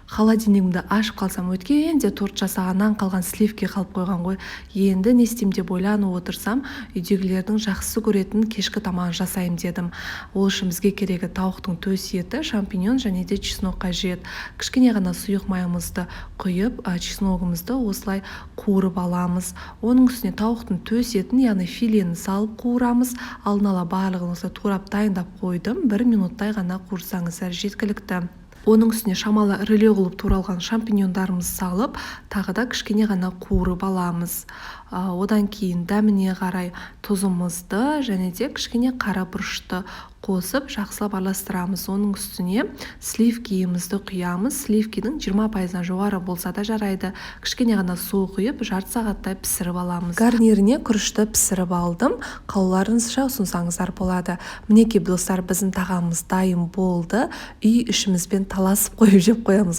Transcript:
холодильнигімді ашып қалсам, өткенде торт жасағаннан қалған сливки қалып қойған ғой. Енді не істеймін деп ойланып отырсам, үйдегілердің жақсы көретін кешкі тамағын жасайым дедім. Ол үшін бізге керегі тауықтың төс еті, шампиньон және де чеснок қажет. Кішкене ғана сұйық майымызды құйып, чесногымызды осылай қуырып аламыз. Оның үстіне тауықтың төс етін, яғни филені салып қуырамыз. Алдын ала барлығын осылай турап дайындап қойдым. 1 минуттай ғана қуырсаңыздар жеткілікті. Оның үстіне шамалы ірілеу қылып туралған шампиньондарымызды салып, тағы да кішкене ғана қуырып аламыз. Одан кейін дәміне қарай тұзымызды және де кішкене қара бұрышты қосып, жақсылап араластырамыз. Оның үстіне сливкиімізді құямыз. Сливкидің 20%-нан жоғары болса да жарайды. Кішкене ғана су құйып, жарты сағаттай пісіріп аламыз. Гарниріне күрішті пісіріп алдым. Қалауларыңызша ұсынсаңыздар болады. Мінекей достар, біздің тағамыз дайын болды. Үй ішімізбен таласып қойып жеп қоямыз.